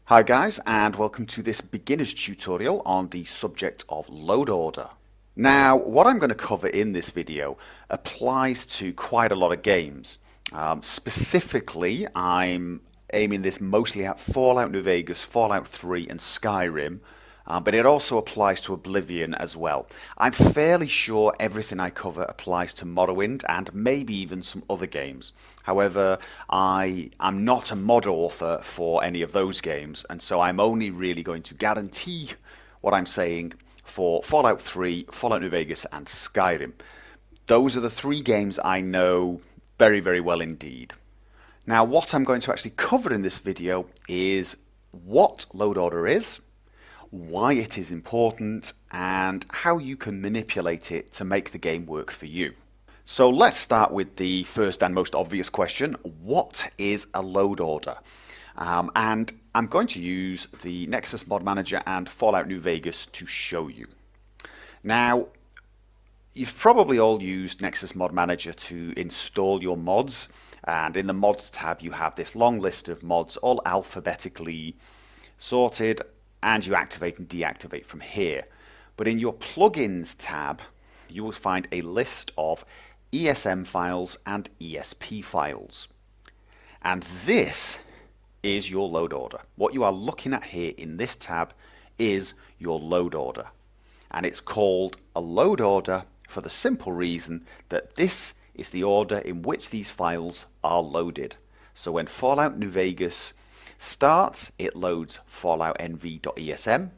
Hi guys, and welcome to this beginner's tutorial on the subject of load order. Now, what I'm going to cover in this video applies to quite a lot of games. Specifically, I'm aiming this mostly at Fallout New Vegas, Fallout 3 and Skyrim, but it also applies to Oblivion as well. I'm fairly sure everything I cover applies to Morrowind and maybe even some other games. However, I'm not a mod author for any of those games, and so I'm only really going to guarantee what I'm saying for Fallout 3, Fallout New Vegas and Skyrim. Those are the three games I know very, very well indeed. Now, what I'm going to actually cover in this video is what load order is, why it is important, and how you can manipulate it to make the game work for you. So let's start with the first and most obvious question. What is a load order? And I'm going to use the Nexus Mod Manager and Fallout New Vegas to show you. Now, you've probably all used Nexus Mod Manager to install your mods, and in the mods tab you have this long list of mods all alphabetically sorted, and you activate and deactivate from here. But in your plugins tab, you will find a list of ESM files and ESP files. And this is your load order. What you are looking at here in this tab is your load order. And it's called a load order for the simple reason that this is the order in which these files are loaded. So when Fallout New Vegas starts, it loads falloutnv.esm,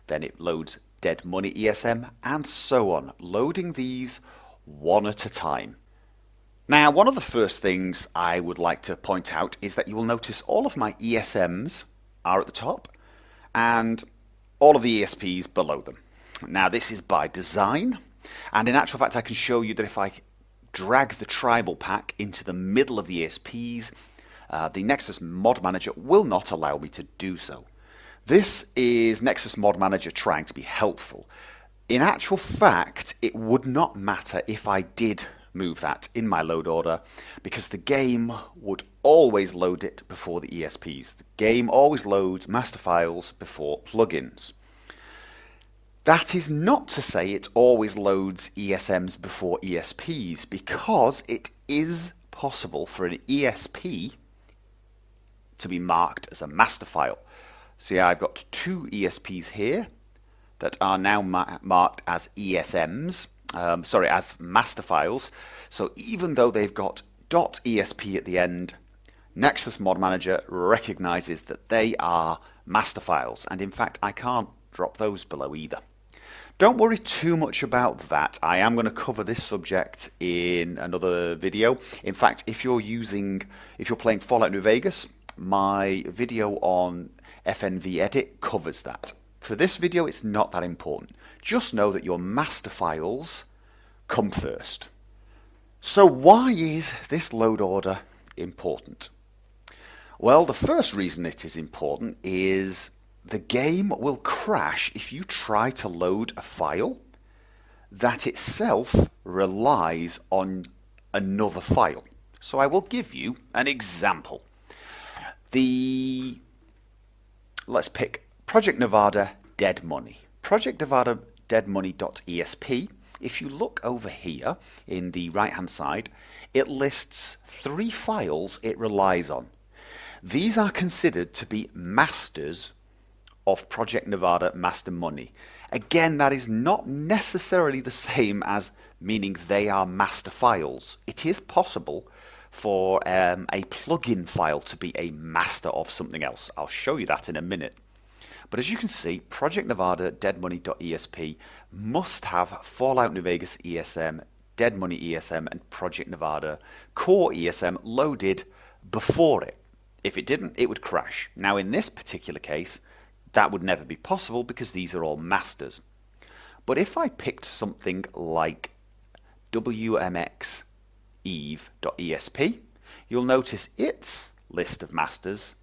then it loads Dead Money ESM, and so on, loading these one at a time. Now, one of the first things I would like to point out is that you will notice all of my ESMs are at the top and all of the ESPs below them. Now, this is by design, and in actual fact I can show you that if I drag the tribal pack into the middle of the ESPs, the Nexus Mod Manager will not allow me to do so. This is Nexus Mod Manager trying to be helpful. In actual fact, it would not matter if I did move that in my load order, because the game would always load it before the ESPs. The game always loads master files before plugins. That is not to say it always loads ESMs before ESPs, because it is possible for an ESP to be marked as a master file. See, I've got two ESPs here that are now marked as ESMs, as master files. So even though they've got .esp at the end, Nexus Mod Manager recognizes that they are master files, and in fact I can't drop those below either. Don't worry too much about that. I am going to cover this subject in another video. In fact, if you're playing Fallout New Vegas, my video on FNV Edit covers that. For this video, it's not that important. Just know that your master files come first. So why is this load order important? Well, the first reason it is important is the game will crash if you try to load a file that itself relies on another file. So I will give you an example. Let's pick Project Nevada Dead Money. Project Nevada Dead Money.esp. If you look over here in the right hand side, it lists three files it relies on. These are considered to be masters of Project Nevada Master Money. Again, that is not necessarily the same as meaning they are master files. It is possible for a plugin file to be a master of something else. I'll show you that in a minute. But as you can see, Project Nevada deadmoney.esp must have Fallout New Vegas ESM, Dead Money ESM, and Project Nevada core ESM loaded before it. If it didn't, it would crash. Now in this particular case, that would never be possible because these are all masters. But if I picked something like WMX eve.esp, you'll notice its list of masters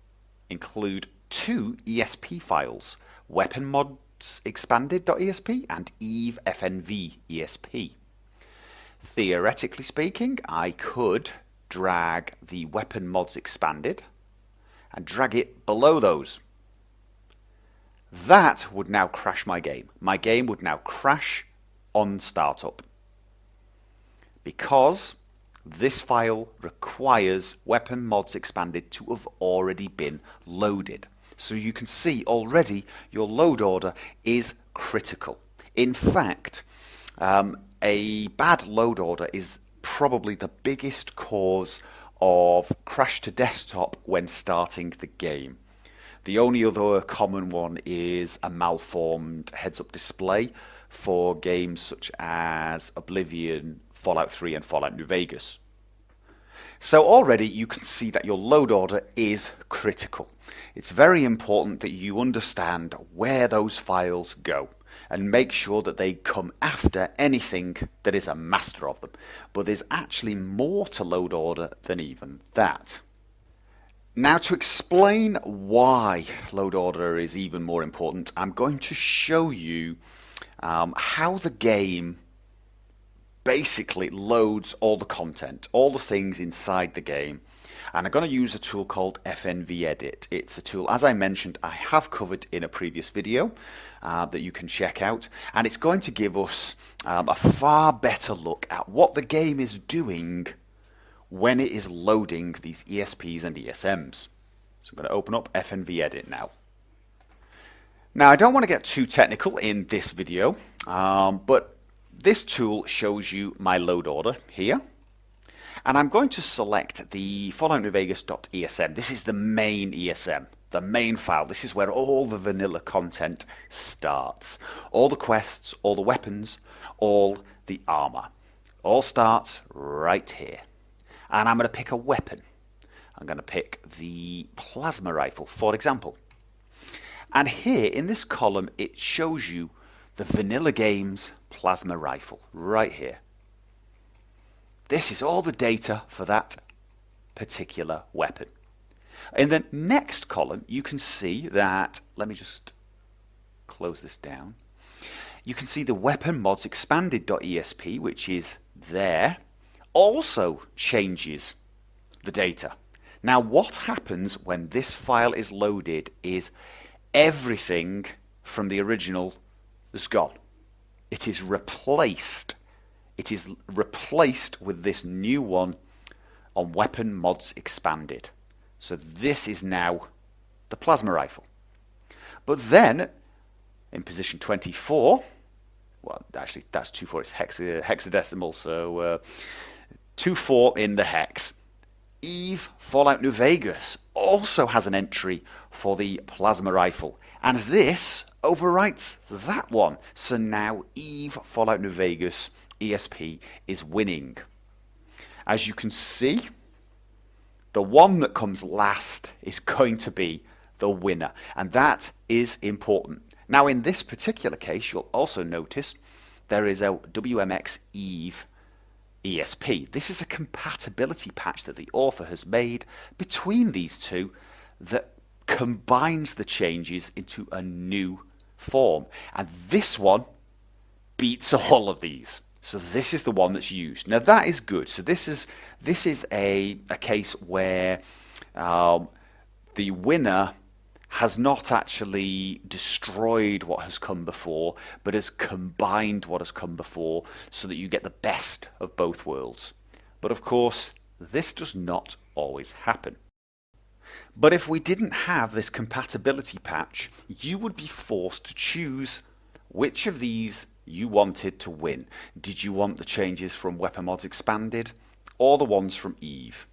include two ESP files, weapon mods expanded.esp and eve fnv esp. Theoretically speaking, I could drag the weapon mods expanded and drag it below those. that would now crash my game. My game would now crash on startup because this file requires Weapon Mods Expanded to have already been loaded. So you can see already your load order is critical. In fact, a bad load order is probably the biggest cause of crash to desktop when starting the game. The only other common one is a malformed heads-up display for games such as Oblivion, Fallout 3 and Fallout New Vegas. So already you can see that your load order is critical. It's very important that you understand where those files go and make sure that they come after anything that is a master of them. But there's actually more to load order than even that. Now, to explain why load order is even more important, I'm going to show you how the game basically loads all the content, all the things inside the game. And I'm going to use a tool called FNV Edit. It's a tool, as I mentioned, I have covered in a previous video that you can check out. And it's going to give us a far better look at what the game is doing when it is loading these ESPs and ESMs. So I'm going to open up FNV Edit now. Now, I don't want to get too technical in this video, but this tool shows you my load order here. And I'm going to select the Fallout New Vegas.esm. This is the main ESM, the main file. This is where all the vanilla content starts. All the quests, all the weapons, all the armor. All starts right here. And I'm going to pick a weapon. I'm going to pick the plasma rifle, for example. And here in this column, it shows you the Vanilla Games plasma rifle right here. This is all the data for that particular weapon. In the next column, you can see that, let me just close this down. You can see the Weapon Mods Expanded.esp, which is there, also changes the data. Now, what happens when this file is loaded is everything from the original is gone. It is replaced. It is replaced with this new one on Weapon Mods Expanded. So this is now the plasma rifle. But then, in position 24, well, actually that's 24, it's hexadecimal, so 24 in the hex. Eve Fallout New Vegas also has an entry for the plasma rifle, and this overwrites that one. So now Eve Fallout New Vegas ESP is winning. As you can see, the one that comes last is going to be the winner, and that is important. Now, in this particular case, you'll also notice there is a WMX Eve ESP. This is a compatibility patch that the author has made between these two that combines the changes into a new form, and this one beats all of these. So this is the one that's used. Now that is good. So this is a case where the winner has not actually destroyed what has come before, but has combined what has come before so that you get the best of both worlds. But of course, this does not always happen. But if we didn't have this compatibility patch, you would be forced to choose which of these you wanted to win. Did you want the changes from Weapon Mods Expanded or the ones from Eve?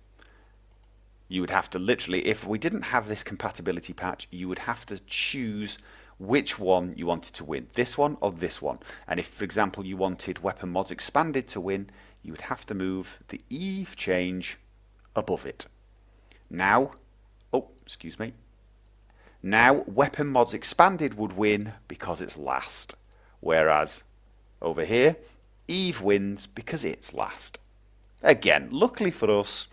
You would have to literally, if we didn't have this compatibility patch, you would have to choose which one you wanted to win, this one or this one. And if, for example, you wanted Weapon Mods Expanded to win, you would have to move the Eve change above it. Now, now Weapon Mods Expanded would win because it's last. Whereas over here, Eve wins because it's last. Again, luckily for us,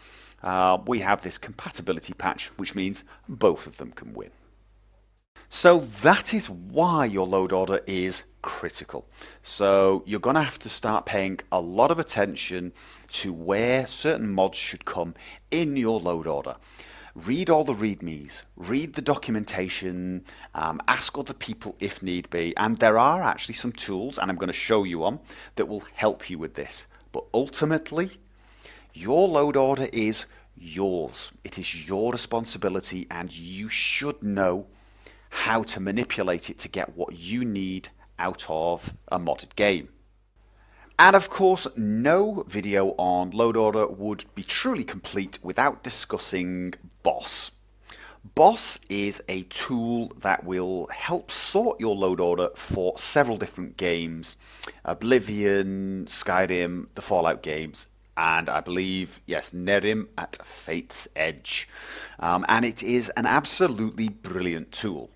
we have this compatibility patch, which means both of them can win. So that is why your load order is critical. So you're going to have to start paying a lot of attention to where certain mods should come in your load order. Read all the readmes, read the documentation, ask other people if need be, and there are actually some tools, and I'm going to show you on, that will help you with this. But ultimately, your load order is yours. It is your responsibility, and you should know how to manipulate it to get what you need out of a modded game. And of course, no video on load order would be truly complete without discussing Boss. Boss is a tool that will help sort your load order for several different games. Oblivion, Skyrim, the Fallout games, and I believe, yes, Nerim at Fate's Edge. And it is an absolutely brilliant tool.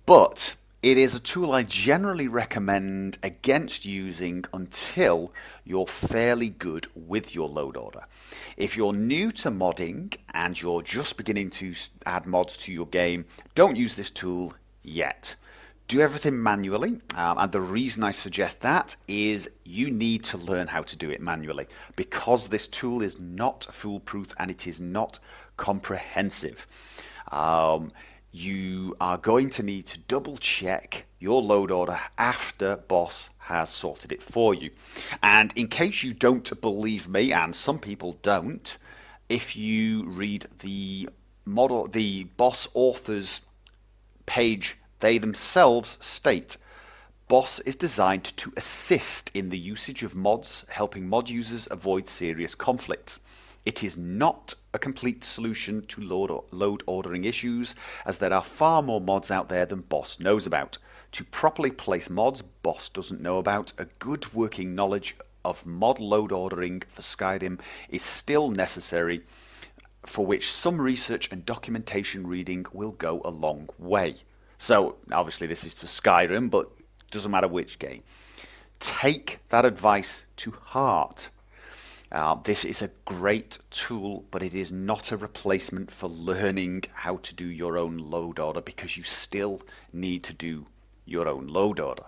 But it is a tool I generally recommend against using until you're fairly good with your load order. If you're new to modding and you're just beginning to add mods to your game, don't use this tool yet. Do everything manually, and the reason I suggest that is you need to learn how to do it manually, because this tool is not foolproof and it is not comprehensive. You are going to need to double check your load order after Boss has sorted it for you. And in case you don't believe me, and some people don't, if you read the Boss authors page, they themselves state Boss is designed to assist in the usage of mods, helping mod users avoid serious conflicts. It is not a complete solution to load ordering issues, as there are far more mods out there than Boss knows about. To properly place mods Boss doesn't know about, a good working knowledge of mod load ordering for Skyrim is still necessary, for which some research and documentation reading will go a long way. So obviously this is for Skyrim, but it doesn't matter which game. Take that advice to heart. This is a great tool, but it is not a replacement for learning how to do your own load order, because you still need to do your own load order.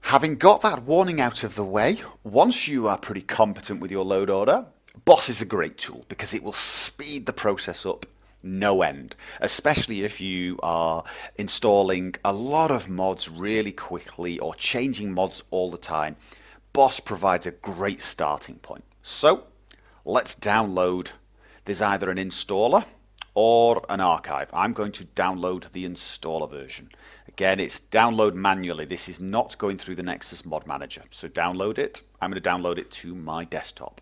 Having got that warning out of the way, once you are pretty competent with your load order, Boss is a great tool because it will speed the process up no end, especially if you are installing a lot of mods really quickly or changing mods all the time. Boss provides a great starting point. So let's download. There's either an installer or an archive. I'm going to download the installer version. Again, it's download manually. This is not going through the Nexus Mod Manager. So download it. I'm going to download it to my desktop.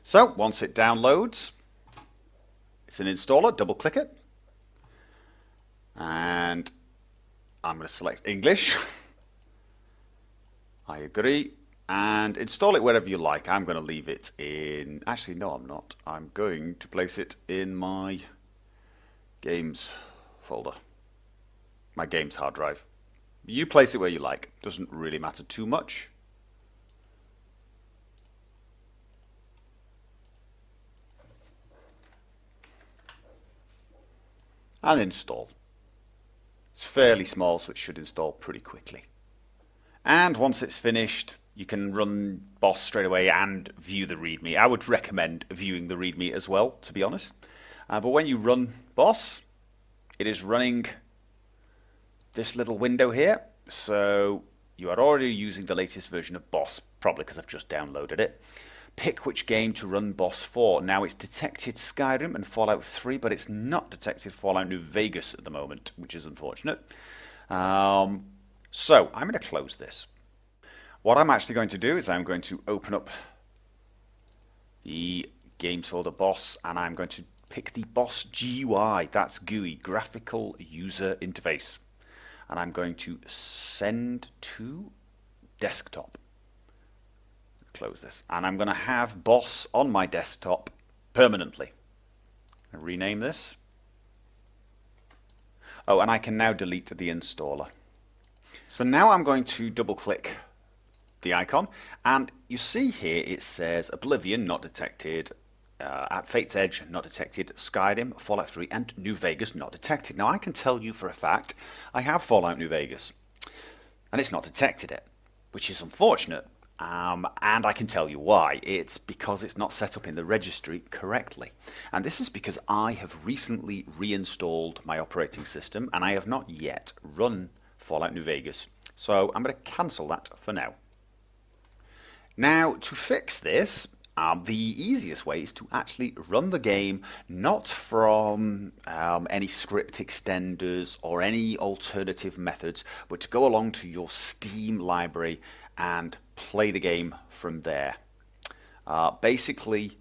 So once it downloads, it's an installer. Double click it. And I'm going to select English. I agree. And install it wherever you like. I'm going to leave it in... Actually, no, I'm not. I'm going to place it in my games folder. My games hard drive. You place it where you like. Doesn't really matter too much. And install. It's fairly small, so it should install pretty quickly. And once it's finished, you can run Boss straight away and view the README. I would recommend viewing the README as well, to be honest. But when you run Boss, it is running this little window here. So you are already using the latest version of Boss, probably because I've just downloaded it. Pick which game to run Boss for. Now it's detected Skyrim and Fallout 3, but it's not detected Fallout New Vegas at the moment, which is unfortunate. So I'm going to close this. What I'm actually going to do is I'm going to open up the games folder Boss, and I'm going to pick the Boss GUI. That's GUI, Graphical User Interface. And I'm going to send to desktop. Close this. And I'm going to have Boss on my desktop permanently. I rename this. Oh, and I can now delete the installer. So now I'm going to double click the icon, and you see here it says Oblivion not detected, at Fate's Edge not detected, Skyrim, Fallout 3 and New Vegas not detected. Now I can tell you for a fact I have Fallout New Vegas and it's not detected it, which is unfortunate. And I can tell you why. It's because it's not set up in the registry correctly. And this is because I have recently reinstalled my operating system and I have not yet run Fallout New Vegas. So I'm going to cancel that for now. Now, to fix this, the easiest way is to actually run the game not from any script extenders or any alternative methods, but to go along to your Steam library and play the game from there. Basically,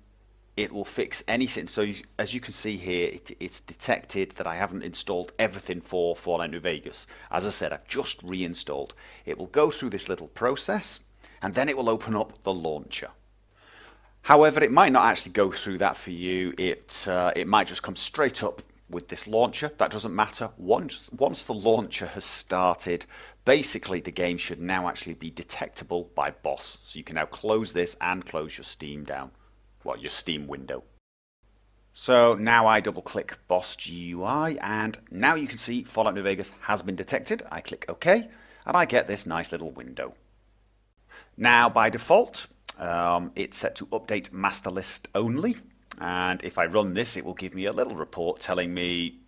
it will fix anything. So as you can see here, it's detected that I haven't installed everything for Fallout New Vegas. As I said, I've just reinstalled. It will go through this little process and then it will open up the launcher. However, it might not actually go through that for you. It might just come straight up with this launcher. That doesn't matter. Once the launcher has started, basically the game should now actually be detectable by boss. So you can now close this and close your Steam down. Well, your Steam window. So now I double click boss GUI and now you can see Fallout New Vegas has been detected. I click OK and I get this nice little window. Now by default, it's set to update master list only, and if I run this it will give me a little report telling me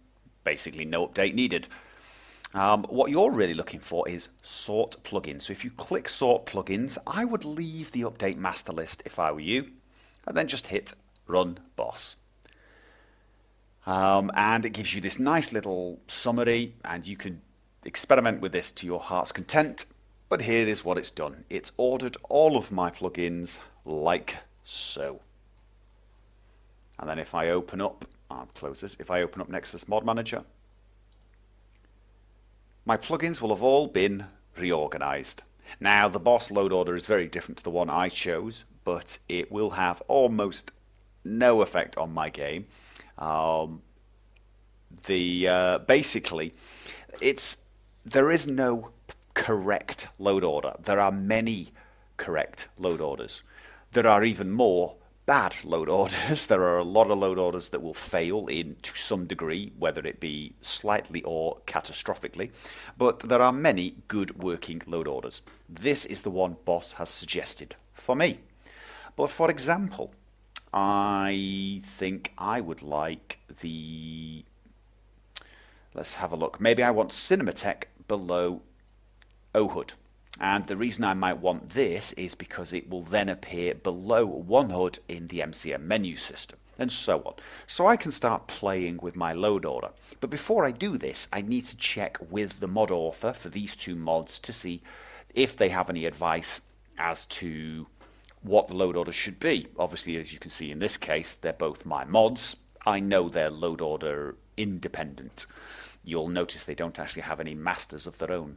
basically no update needed. What you're really looking for is sort plugins. So if you click sort plugins, I would leave the update master list if I were you, and then just hit run boss. And it gives you this nice little summary, and you can experiment with this to your heart's content. But here is what it's done. It's ordered all of my plugins like so. And then if I open up, I'll close this, if I open up Nexus Mod Manager, my plugins will have all been reorganized. Now the boss load order is very different to the one I chose, but it will have almost no effect on my game. Basically, there is no correct load order. There are many correct load orders. There are even more bad load orders. There are a lot of load orders that will fail to some degree, whether it be slightly or catastrophically, but there are many good working load orders. This is the one boss has suggested for me. But for example, I think I would like let's have a look. Maybe I want Cinematech below OHUD. And the reason I might want this is because it will then appear below one HUD in the MCM menu system, and so on. So I can start playing with my load order. But before I do this, I need to check with the mod author for these two mods to see if they have any advice as to what the load order should be. Obviously, as you can see in this case, they're both my mods. I know they're load order independent. You'll notice they don't actually have any masters of their own.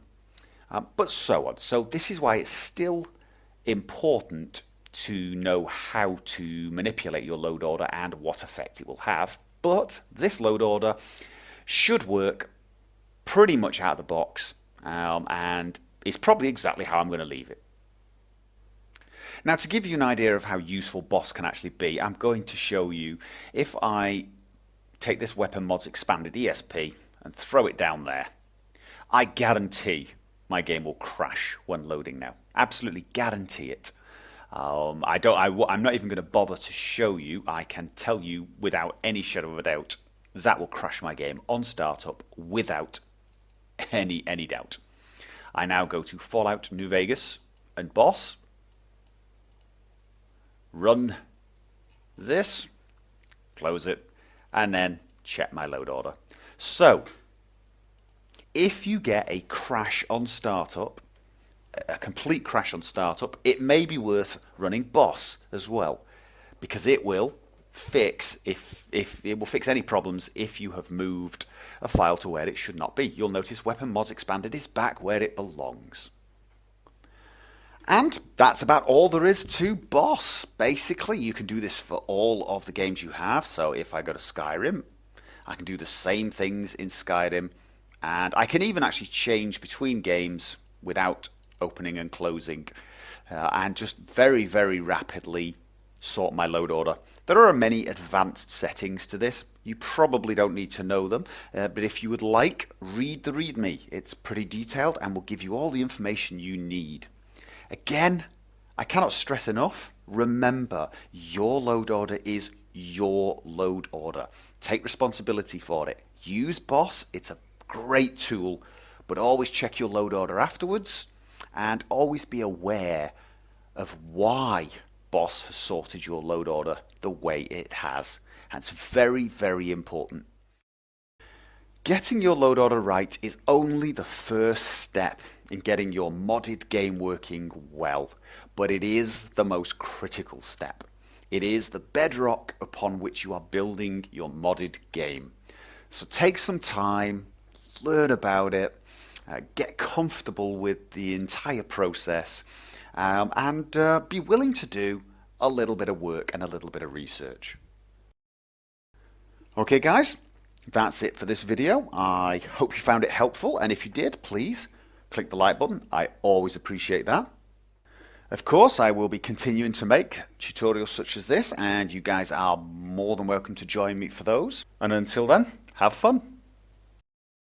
But so on. So this is why it's still important to know how to manipulate your load order and what effect it will have. But this load order should work pretty much out of the box, and it's probably exactly how I'm going to leave it. Now, to give you an idea of how useful boss can actually be, I'm going to show you if I take this Weapon Mods Expanded ESP and throw it down there. I guarantee my game will crash when loading now. Absolutely guarantee it. I'm not even going to bother to show you. I can tell you without any shadow of a doubt that will crash my game on startup without any doubt. I now go to Fallout New Vegas and boss. Run this, close it, and then check my load order. So, if you get a crash on startup, a complete crash on startup, it may be worth running boss as well, because it will fix it will fix any problems if you have moved a file to where it should not be. You'll notice Weapon Mods Expanded is back where it belongs. And that's about all there is to boss. Basically, you can do this for all of the games you have. So if I go to Skyrim, I can do the same things in Skyrim. And I can even actually change between games without opening and closing, and just very, very rapidly sort my load order. There are many advanced settings to this. You probably don't need to know them, but if you would like, read the README. It's pretty detailed and will give you all the information you need. Again, I cannot stress enough, remember, your load order is your load order. Take responsibility for it. Use Boss, it's a great tool, but always check your load order afterwards and always be aware of why Boss has sorted your load order the way it has. That's very, very important. Getting your load order right is only the first step in getting your modded game working well, but it is the most critical step. It is the bedrock upon which you are building your modded game. So take some time, learn about it, get comfortable with the entire process, and be willing to do a little bit of work and a little bit of research. Okay guys, that's it for this video. I hope you found it helpful, and if you did, please click the like button. I always appreciate that. Of course, I will be continuing to make tutorials such as this, and you guys are more than welcome to join me for those. And until then, have fun.